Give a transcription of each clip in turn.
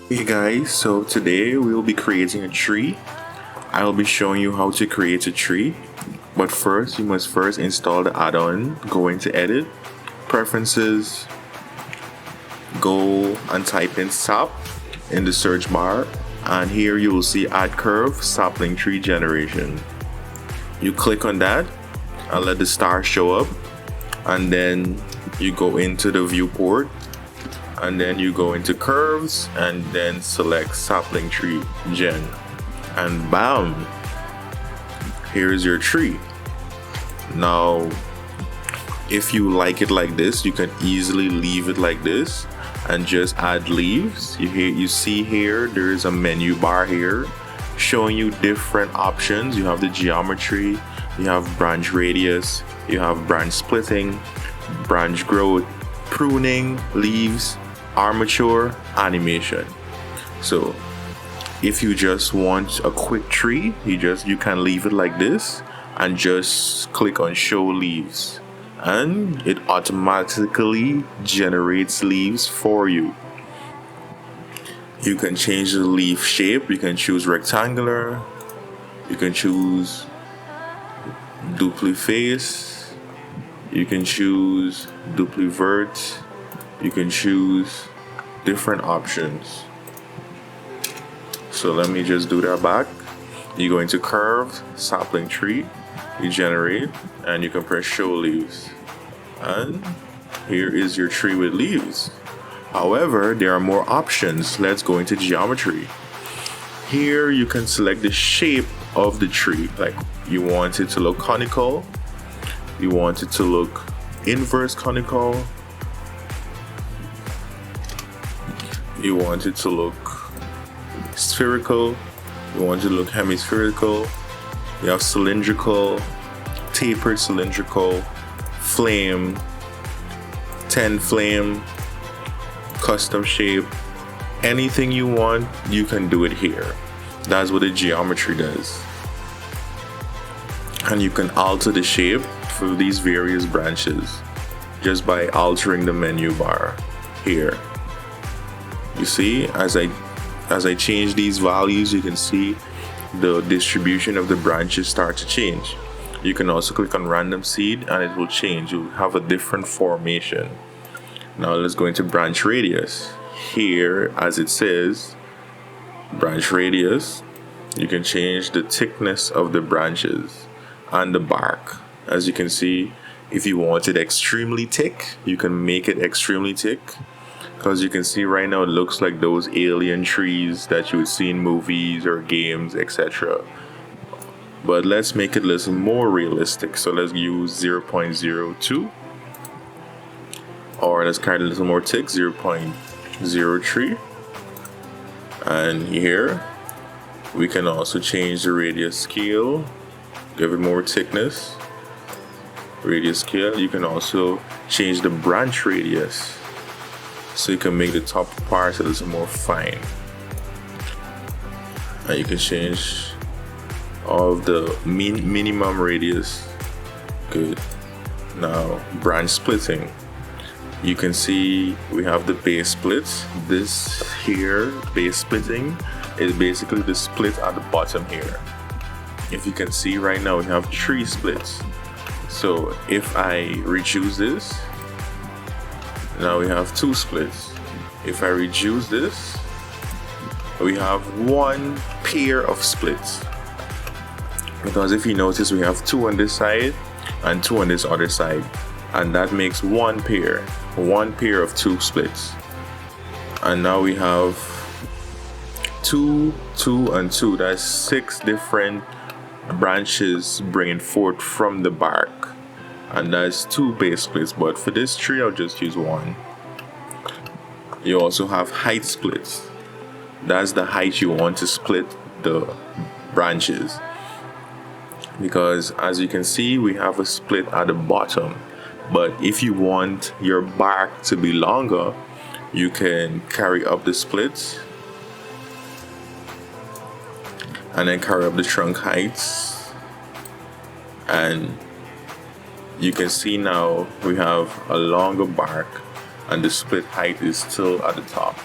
Hey guys, so today we will be creating a tree. I'll be showing you how to create a tree. But first, you must first install the add-on. Go into Edit, Preferences, go and type in SAP in the search bar. And here you will see Add Curve Sapling Tree Generation. You click on that and let the star show up. And then you go into the viewport. And then you go into curves and then select sapling tree gen, and bam, here's your tree. Now if you like it like this, you can easily leave it like this and just add leaves. You see here there is a menu bar here showing you different options. You have the geometry, you have branch radius, you have branch splitting, branch growth, pruning, leaves, armature, animation. So if you just want a quick tree, you can leave it like this and just click on show leaves, and it automatically generates leaves for you. You can change the leaf shape. You can choose rectangular, you can choose dupliface, you can choose duplivert, you can choose different options. So let me just do that back. You go into curve, sapling tree, you generate, and you can press show leaves. And here is your tree with leaves. However, there are more options. Let's go into geometry. Here you can select the shape of the tree. Like you want it to look conical, you want it to look inverse conical, you want it to look spherical, you want it to look hemispherical, you have cylindrical, tapered cylindrical, flame, 10 flame, custom shape. Anything you want, you can do it here. That's what the geometry does. And you can alter the shape for these various branches just by altering the menu bar here. You see, as I change these values, you can see the distribution of the branches start to change. You can also click on random seed and it will change. You'll have a different formation. Now let's go into branch radius. Here, as it says, branch radius, you can change the thickness of the branches and the bark. As you can see, if you want it extremely thick, you can make it extremely thick. Because you can see right now, it looks like those alien trees that you would see in movies or games, etc. But let's make it a little more realistic. So let's use 0.02. Or let's carry a little more thick, 0.03. And here, we can also change the radius scale, give it more thickness. Radius scale, you can also change the branch radius, so you can make the top part a little more fine. And you can change all of the minimum radius. Good. Now, branch splitting. You can see we have the base split. This here, base splitting, is basically the split at the bottom here. If you can see right now, we have 3 splits. So if I reduce this, now we have 2 splits. If I reduce this, we have 1 pair of splits. Because if you notice, we have 2 on this side and 2 on this other side. And that makes 1 pair of 2 splits. And now we have 2, 2, and 2. That's 6 different branches bringing forth from the bark. And that's 2 base splits, but for this tree I'll just use 1. You also have height splits. That's the height you want to split the branches. Because as you can see, we have a split at the bottom. But if you want your bark to be longer, You can carry up the splits and then carry up the trunk heights, and you can see now we have a longer bark and the split height is still at the top.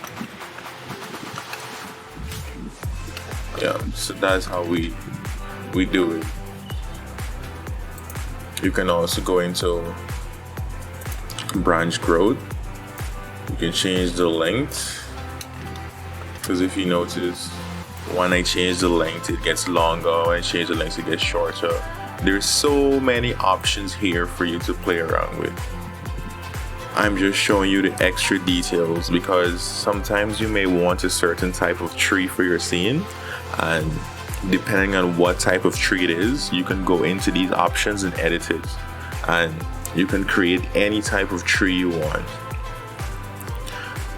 Yeah, so that's how we do it. You can also go into branch growth. You can change the length, because if you notice, when I change the length it gets longer, when I change the length it gets shorter. There's so many options here for you to play around with. I'm just showing you the extra details because sometimes you may want a certain type of tree for your scene, and depending on what type of tree it is, you can go into these options and edit it, and you can create any type of tree you want.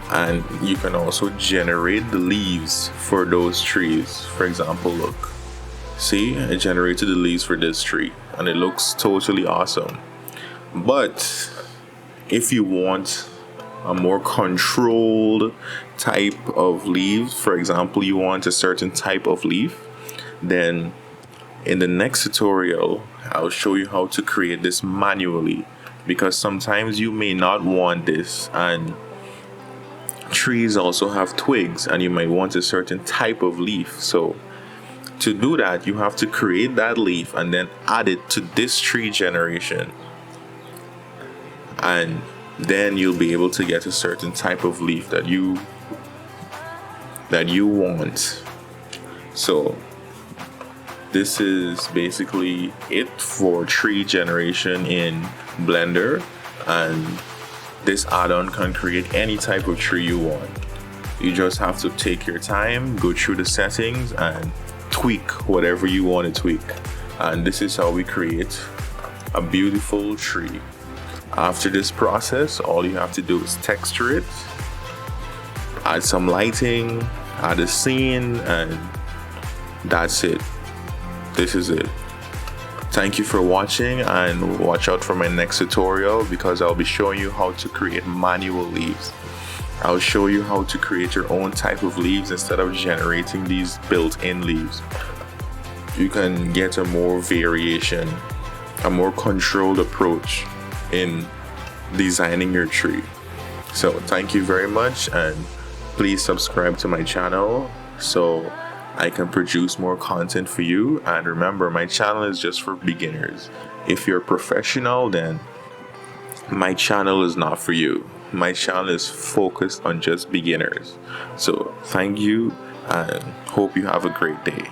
And you can also generate the leaves for those trees. For example, look, see, I generated the leaves for this tree and it looks totally awesome. But if you want a more controlled type of leaves, for example, you want a certain type of leaf, then in the next tutorial I'll show you how to create this manually, because sometimes you may not want this, and trees also have twigs and you might want a certain type of leaf. So to do that, you have to create that leaf and then add it to this tree generation, and then you'll be able to get a certain type of leaf that you want. So this is basically it for tree generation in Blender, and this add-on can create any type of tree you want. You just have to take your time, go through the settings and tweak whatever you want to tweak. And this is how we create a beautiful tree. After this process, all you have to do is texture it, add some lighting, add a scene, and that's it. This is it. Thank you for watching, and watch out for my next tutorial because I'll be showing you how to create manual leaves. I'll show you how to create your own type of leaves instead of generating these built-in leaves. You can get a more variation, a more controlled approach in designing your tree. So thank you very much, and please subscribe to my channel so I can produce more content for you. And remember, my channel is just for beginners. If you're a professional, then my channel is not for you. My channel is focused on just beginners. So thank you, and hope you have a great day.